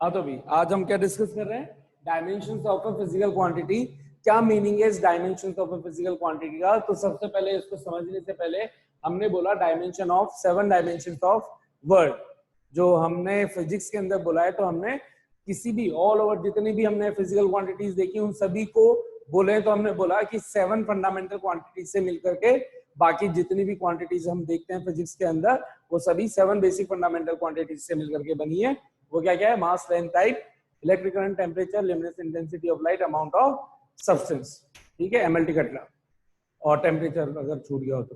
हाँ तो भी आज हम क्या डिस्कस कर रहे हैं, dimensions of a physical quantity. क्या मीनिंग है इस dimensions of a physical quantity का? तो सबसे पहले इसको समझने से पहले हमने बोला dimension of 7 dimensions of world, जो हमने फिजिक्स के अंदर बोला है। तो हमने किसी भी ऑल ओवर जितनी भी हमने फिजिकल क्वांटिटीज देखी उन सभी को बोले तो हमने बोला कि 7 फंडामेंटल क्वांटिटीज से मिलकर के बाकी जितनी भी क्वांटिटीज हम देखते हैं फिजिक्स के अंदर वो सभी 7 बेसिक फंडामेंटल क्वांटिटीज से मिलकर के बनी है। वो क्या क्या है? Mass, length, time, electric current, temperature, luminous intensity of light, amount of substance, ठीक है, एमएलटी कटला, और टेम्परेचर अगर छूट गया हो तो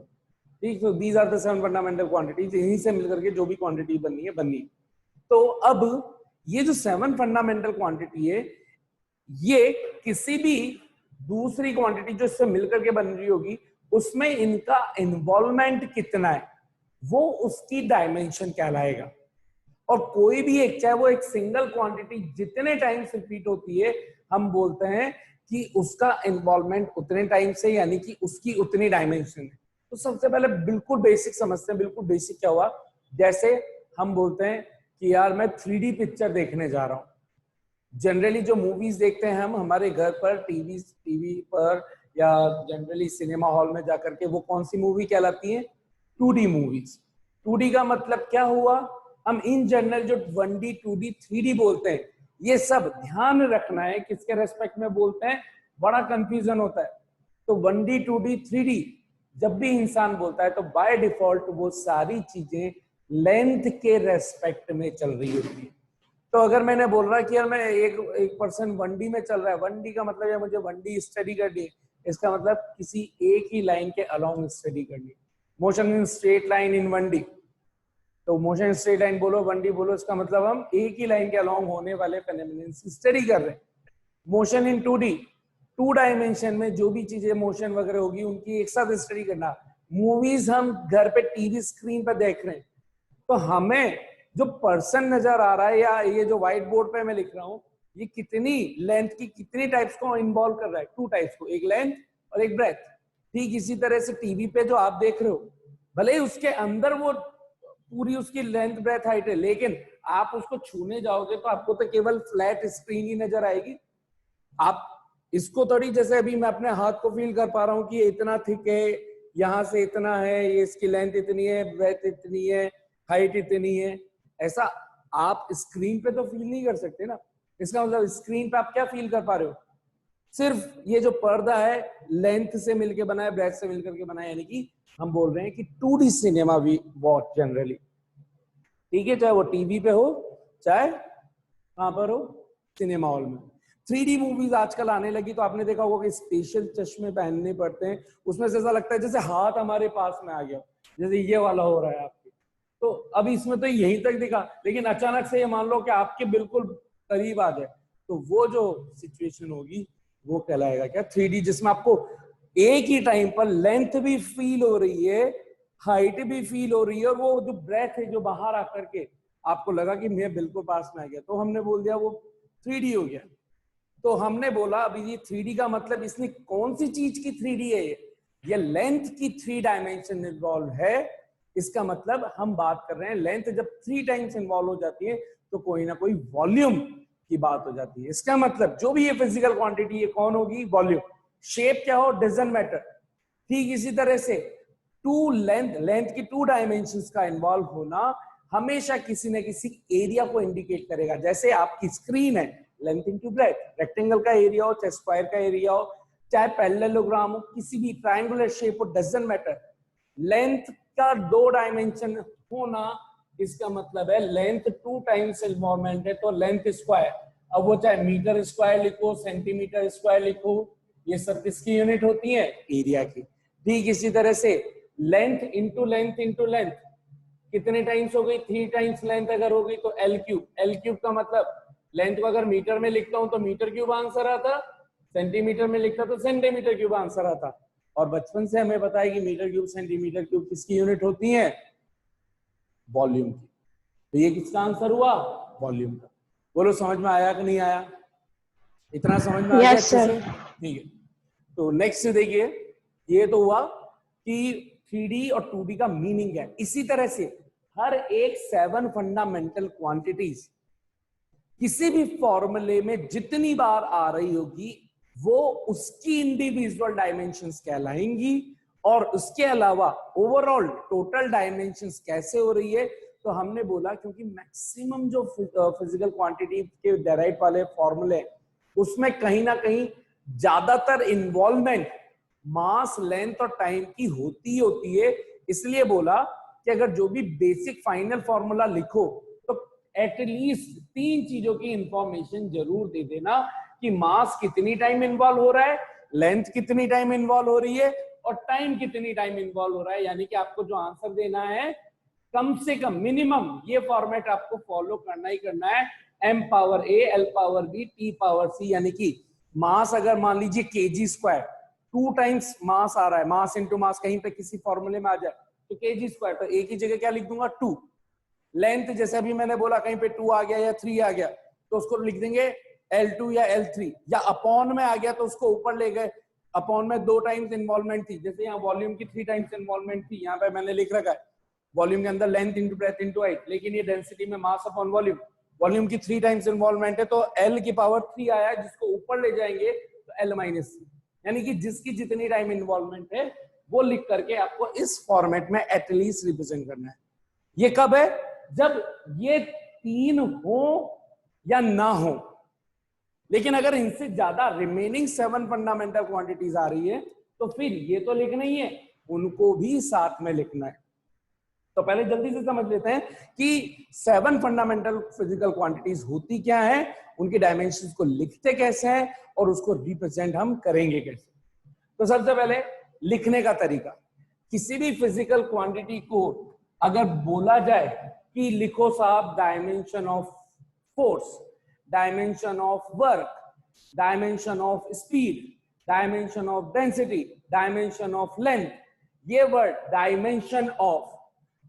ठीक। तो these are the 7 fundamental quantities, इन्हीं से मिलकर के जो भी क्वांटिटी बननी है बननी है। तो अब ये जो 7 फंडामेंटल क्वांटिटी है ये किसी भी दूसरी क्वांटिटी जो इससे मिलकर के बन रही होगी उसमें इनका इन्वॉल्वमेंट कितना है वो उसकी डायमेंशन कहलाएगा। और कोई भी एक, चाहे वो एक सिंगल क्वांटिटी जितने टाइम्स रिपीट होती है, हम बोलते हैं कि उसका इन्वॉल्वमेंट उतने टाइम से, यानी कि उसकी उतनी डायमेंशन है। तो सबसे पहले बिल्कुल बेसिक समझते हैं। बिल्कुल बेसिक क्या हुआ? जैसे हम बोलते हैं कि यार मैं 3D पिक्चर देखने जा रहा हूं। जनरली जो मूवीज देखते हैं हम हमारे घर पर टीवी पर या जनरली सिनेमा हॉल में जाकर के, वो कौन सी मूवी कहलाती है? 2D movies. 2D का मतलब क्या हुआ? हम इन जनरल जो 1D 2D 3D बोलते हैं ये सब ध्यान रखना है किसके रेस्पेक्ट में बोलते हैं, बड़ा कंफ्यूजन होता है। तो 1D 2D 3D जब भी इंसान बोलता है तो बाय डिफॉल्ट वो सारी चीजें लेंथ के रेस्पेक्ट में चल रही होती है। तो अगर मैंने बोल रहा कि यार मैं एक पर्सन 1D में चल रहा है, 1D का मतलब है मुझे 1D स्टडी करनी है, इसका मतलब किसी एक ही लाइन के अलोंग स्टडी करनी है। Motion in straight line in 1D, तो मोशन स्ट्रेट लाइन बोलो 1D बोलो, इसका मतलब हम एक ही लाइन के अलोंग होने वाले फेनोमेनन की स्टडी कर रहे हैं। मोशन इन 2D, 2 डायमेंशन में जो भी चीजें मोशन वगैरह होगी उनकी एक साथ स्टडी करना। मूवीज हम घर पे टीवी स्क्रीन पर देख रहे हैं तो हमें जो पर्सन नजर आ रहा है या ये जो व्हाइट बोर्ड पे मैं लिख रहा हूँ ये कितनी लेंथ की कितनी टाइप्स को इन्वॉल्व कर रहा है? 2 टाइप्स को, एक लेंथ और एक ब्रेथ। ठीक इसी तरह से टीवी पे जो आप देख रहे हो भले ही उसके अंदर वो पूरी उसकी लेंथ ब्रेथ हाइट है, लेकिन आप उसको छूने जाओगे तो आपको तो केवल फ्लैट स्क्रीन ही नजर आएगी। आप इसको थोड़ी, जैसे अभी मैं अपने हाथ को फील कर पा रहा हूँ कि ये इतना थिक है, यहाँ से इतना है, ये इसकी लेंथ इतनी है, ब्रेथ इतनी है, हाइट इतनी है, ऐसा आप स्क्रीन पे तो फील नहीं कर सकते ना। इसका मतलब स्क्रीन पे आप क्या फील कर पा रहे हो? सिर्फ ये जो पर्दा है लेंथ से मिलके बना है, ब्रेथ से मिलकर के बना है, यानी कि हम बोल रहे हैं कि 2D cinema we watch generally, ठीक है, चाहे वो टीवी पे हो चाहे कहां पर हो, सिनेमा हॉल में। 3D मूवीज आजकल आने लगी तो आपने देखा होगा कि स्पेशल चश्मे पहनने पड़ते हैं, उसमें से ऐसा लगता है जैसे हाथ हमारे पास में आ गया, जैसे ये वाला हो रहा है आपके। तो अभी इसमें तो यहीं तक दिखा, लेकिन अचानक से ये मान लो कि आपके बिल्कुल करीब आ जाए तो वो जो सिचुएशन होगी वो कहलाएगा क्या? 3D, जिसमें आपको एक ही टाइम पर लेंथ भी फील हो रही है, हाइट भी फील हो रही है, और वो जो ब्रेथ है जो बाहर आकर के आपको लगा कि मैं बिल्कुल पास में आ गया, तो हमने बोल दिया वो 3D हो गया। तो हमने बोला अभी ये 3D का मतलब इसमें कौन सी चीज की 3D है? ये लेंथ की 3 डायमेंशन इन्वॉल्व है। इसका मतलब हम बात कर रहे हैं लेंथ जब 3 टाइम्स इन्वॉल्व हो जाती है तो कोई ना कोई वॉल्यूम की बात हो जाती है। इसका मतलब जो भी ये फिजिकल क्वांटिटी है कौन होगी? वॉल्यूम। शेप क्या हो डजंट मैटर। ठीक इसी तरह से लेंथ की 2 डायमेंशंस का इन्वॉल्व होना हमेशा किसी न किसी एरिया को इंडिकेट करेगा। जैसे आपकी स्क्रीन है, लेंथ इनटू ब्रेथ, रेक्टेंगल का एरिया हो चाहे स्क्वायर का एरिया हो चाहे पैरेललोग्राम हो, किसी भी ट्रायंगुलर शेप हो, डजंट मैटर। लेंथ का 2 डायमेंशन होना इसका मतलब है लेंथ 2 टाइम्स इन्वॉल्वमेंट है तो लेंथ स्क्वायर। अब वो चाहे मीटर स्क्वायर लिखो, सेंटीमीटर स्क्वायर लिखो, ये सब किसकी यूनिट होती है? एरिया की। ठीक इसी तरह से लेंथ इंटू लेंथ कितने टाइम्स हो गई? 3 टाइम्स लेंथ अगर हो गई तो एल क्यूब का मतलब लेंथ को अगर मीटर में लिखता हूं तो मीटर क्यूब आंसर आता, सेंटीमीटर में लिखता तो सेंटीमीटर क्यूब आंसर आता। और बचपन से हमें पता है कि मीटर क्यूब सेंटीमीटर क्यूब किसकी यूनिट होती है? वॉल्यूम की। तो ये किसका आंसर हुआ? वॉल्यूम का। बोलो समझ में आया कि नहीं आया? इतना समझ में आ गया अच्छे से? ठीक है। तो नेक्स्ट देखिए, ये तो हुआ कि 3D और 2D का मीनिंग है। इसी तरह से हर एक 7 फंडामेंटल क्वांटिटीज किसी भी फॉर्मूले में जितनी बार आ रही होगी वो उसकी इंडिविजुअल डायमेंशंस कहलाएंगी, और उसके अलावा ओवरऑल टोटल डायमेंशंस कैसे हो रही है, तो हमने बोला क्योंकि मैक्सिमम जो फिजिकल क्वांटिटी के डेराइव वाले फॉर्मूले उसमें कहीं ना कहीं ज्यादातर इन्वॉल्वमेंट मास, लेंथ और टाइम की होती है। इसलिए बोला कि अगर जो भी बेसिक फाइनल फॉर्मूला लिखो तो एटलीस्ट 3 चीजों की इंफॉर्मेशन जरूर दे देना कि मास कितनी टाइम इन्वॉल्व हो रहा है, लेंथ कितनी टाइम इन्वॉल्व हो रही है, और टाइम कितनी टाइम इन्वॉल्व हो रहा है। यानी कि आपको जो आंसर देना है कम से कम मिनिमम ये फॉर्मेट आपको फॉलो करना ही करना है, m power a, l power b, t power c। यानी कि मास अगर मान लीजिए kg स्क्वायर 2 टाइम्स मास आ रहा है, मास इंटू मास कहीं पे किसी फॉर्मूले में आ जाए तो kg स्क्वायर, तो एक ही जगह क्या लिख दूंगा 2। लेंथ जैसे अभी मैंने बोला कहीं पे 2 आ गया या 3 आ गया तो उसको लिख देंगे L2 या L3, या अपॉन में आ गया तो उसको ऊपर ले गए, अपॉन में 2 टाइम्स इन्वॉल्वमेंट थी, जैसे यहाँ वॉल्यूम की 3 टाइम्स इन्वॉल्वमेंट थी, यहाँ पे मैंने लिख रखा है वॉल्यूम के अंदर length into breadth into height, लेकिन ये डेंसिटी में मास अपॉन वॉल्यूम, वॉल्यूम की 3 टाइम्स इन्वॉल्वमेंट है तो L की पावर 3 आया, जिसको ऊपर ले जाएंगे तो L माइनस 3, यानी कि जिसकी जितनी टाइम इन्वॉल्वमेंट है वो लिख करके आपको इस फॉर्मेट में एटलीस्ट रिप्रेजेंट करना है। ये कब है? जब ये 3 हो या ना हो। लेकिन अगर इनसे ज्यादा रिमेनिंग 7 फंडामेंटल क्वांटिटीज आ रही है तो फिर ये तो लिखना ही है, उनको भी साथ में लिखना है। तो पहले जल्दी से समझ लेते हैं कि 7 फंडामेंटल फिजिकल क्वांटिटीज होती क्या है, उनके डायमेंशंस को लिखते कैसे हैं और उसको रिप्रेजेंट हम करेंगे कैसे। तो सबसे पहले लिखने का तरीका, किसी भी फिजिकल क्वांटिटी को अगर बोला जाए कि लिखो साहब dimension of force, dimension of work, dimension of speed, dimension of density, dimension of length, ये वर्ड डायमेंशन ऑफ,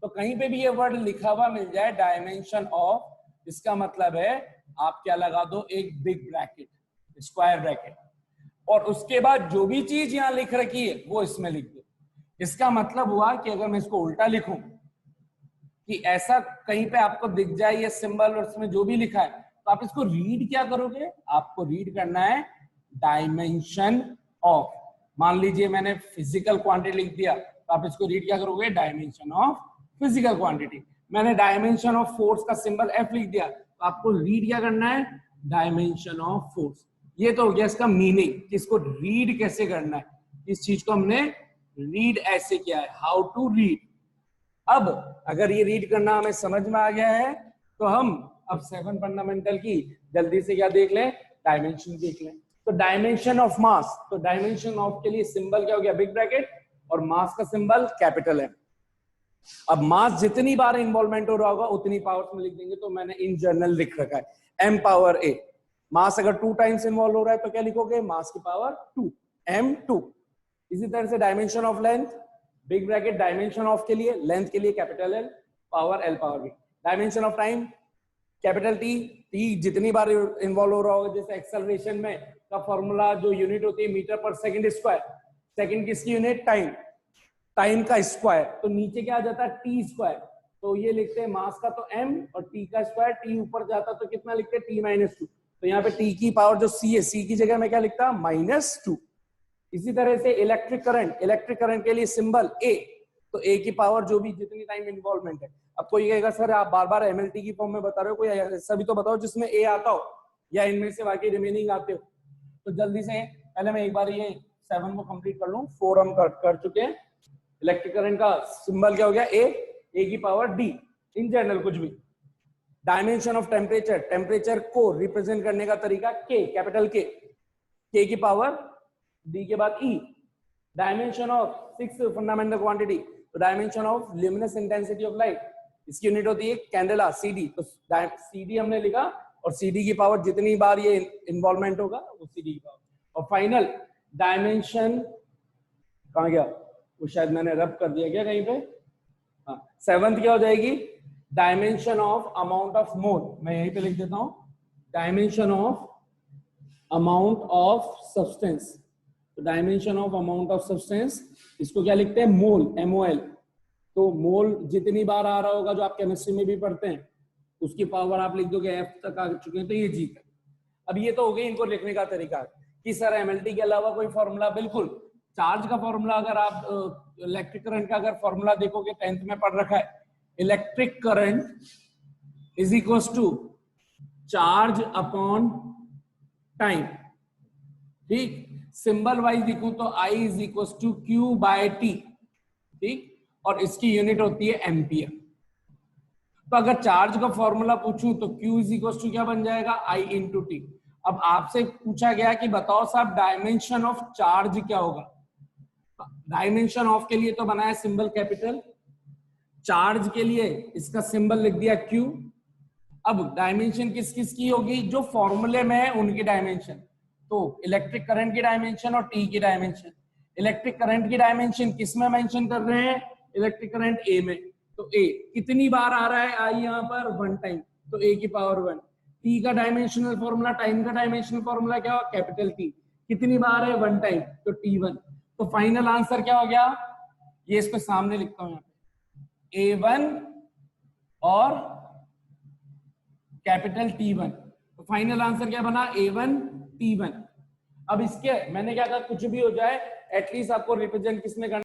तो कहीं पे भी ये वर्ड लिखा हुआ मिल जाए डायमेंशन ऑफ, इसका मतलब है आप क्या लगा दो, एक बिग ब्रैकेट, स्क्वायर ब्रैकेट, और उसके बाद जो भी चीज यहां लिख रखी है वो इसमें लिख दो। इसका मतलब हुआ कि अगर मैं इसको उल्टा लिखूं कि ऐसा कहीं पे आपको दिख जाए ये सिंबल और इसमें जो भी लिखा है, तो आप इसको रीड क्या करोगे, आपको रीड करना है डायमेंशन ऑफ। मान लीजिए मैंने फिजिकल क्वांटिटी लिख दिया तो आप इसको रीड क्या करोगे, डायमेंशन ऑफ फिजिकल क्वांटिटी। मैंने डायमेंशन ऑफ फोर्स का सिंबल F लिख दिया तो आपको रीड क्या करना है, डायमेंशन ऑफ फोर्स। ये तो हो गया इसका मीनिंग कि इसको रीड कैसे करना है, इस चीज को हमने रीड ऐसे किया है, हाउ टू रीड। अब अगर ये रीड करना हमें समझ में आ गया है तो हम अब 7 फंडामेंटल की जल्दी से क्या देख लें, डायमेंशन देख लें। तो डायमेंशन ऑफ मास, तो डायमेंशन ऑफ के लिए सिंबल क्या हो गया, बिग ब्रैकेट, और मास का सिंबल कैपिटल M। अब मास जितनी बार इन्वॉल्वमेंट हो रहा होगा उतनी पावर्स में लिख देंगे, तो मैंने इन जनरल लिख रखा है m पावर a। मास अगर 2 टाइम्स इन्वॉल्व हो रहा है तो क्या लिखोगे, मास की पावर 2, m2। इसी तरह से dimension of length, big bracket dimension of के लिए, लेंथ के लिए capital L, power L power B। Dimension of time capital T, T जितनी बार इन्वॉल्व हो रहा होगा, जैसे एक्सेलरेशन में का फॉर्मूला जो यूनिट होती है मीटर पर सेकंड स्क्वायर, सेकंड किसकी यूनिट, टाइम, टाइम का स्क्वायर, तो नीचे क्या आ जाता है टी स्क्वायर, तो ये लिखते हैं मास का तो m और t का स्क्वायर, t ऊपर जाता तो कितना लिखते हैं t माइनस 2, तो यहाँ पे t की पावर जो c है, c की जगह में क्या लिखता -2। इसी तरह से इलेक्ट्रिक करंट, इलेक्ट्रिक करंट के लिए सिंबल a, तो a की पावर जो भी जितनी टाइम इन्वॉल्वमेंट है। अब कोई कहेगा सर आप बार बार MLT की फॉर्म में बता रहे हो, कोई ऐसा भी तो बताओ जिसमें a आता हो या इनमें से बाकी रिमेनिंग आते हो। तो जल्दी से पहले मैं एक बार ये 7 को कंप्लीट कर लूं, 4 हम कर चुके हैं। इलेक्ट्रिक करंट का सिंबल क्या हो गया, a की पावर d, इन जनरल कुछ भी। डायमेंशन ऑफ टेम्परेचर, टेम्परेचर को रिप्रेजेंट करने का तरीका k, कैपिटल K की पावर d के बाद e। Dimension of 6 fundamental quantity, तो dimension of luminous intensity of light, इसकी यूनिट होती है कैंडेला, CD, तो CD हमने लिखा, और CD की पावर जितनी बार ये इन्वॉल्वमेंट होगा वो CD की पावर। और फाइनल डायमेंशन कहां गया, वो शायद मैंने रब कर दिया क्या कहीं पे, हाँ 7th क्या हो जाएगी, dimension of amount of mole, मैं यहीं पे लिख देता हूं, dimension of amount of substance. तो dimension of amount of substance, इसको क्या लिखते हैं, मोल, MOL। तो मोल जितनी बार आ रहा होगा, जो आप केमिस्ट्री में भी पढ़ते हैं, उसकी पावर आप लिख दोगे f तक आ चुके हैं तो ये g तक। अब ये तो हो गई इनको लिखने का तरीका कि सर एमएलटी के अलावा कोई फॉर्मूला। बिल्कुल, चार्ज का फॉर्मूला अगर आप इलेक्ट्रिक करंट का अगर फॉर्मूला देखोगे 10th में पढ़ रखा है, electric current is equal to charge upon time. ठीक, सिंबल वाइज देखूं तो I is equal to Q by T। ठीक, और इसकी यूनिट होती है एम्पियर। तो अगर चार्ज का फॉर्मूला पूछूं तो Q इज इक्वल टू क्या बन जाएगा, I इंटू टी। अब आपसे पूछा गया कि बताओ साहब डायमेंशन ऑफ चार्ज क्या होगा। डायमेंशन ऑफ के लिए तो बनाया सिंबल कैपिटल, चार्ज के लिए इसका सिंबल लिख दिया Q। अब डायमेंशन किस किस की होगी, जो फॉर्मूले में है उनकी डायमेंशन। तो इलेक्ट्रिक करंट की डायमेंशन और टी की डायमेंशन। इलेक्ट्रिक करंट की डायमेंशन किस में मेंशन कर रहे हैं, इलेक्ट्रिक करंट ए में। तो ए कितनी बार आ रहा है, आई यहाँ पर 1 टाइम, तो ए की पावर 1। टी का डायमेंशनल फॉर्मूला, टाइम का डायमेंशनल फॉर्मूला क्या हो, कैपिटल टी। कितनी बार है, 1 टाइम, तो T1। तो फाइनल आंसर क्या हो गया, ये इसको सामने लिखता हूं यहाँ पे, A1 और कैपिटल T1। तो फाइनल आंसर क्या बना, A1 T1। अब इसके मैंने क्या कहा, कुछ भी हो जाए एटलीस्ट आपको रिप्रेजेंट किसमें करना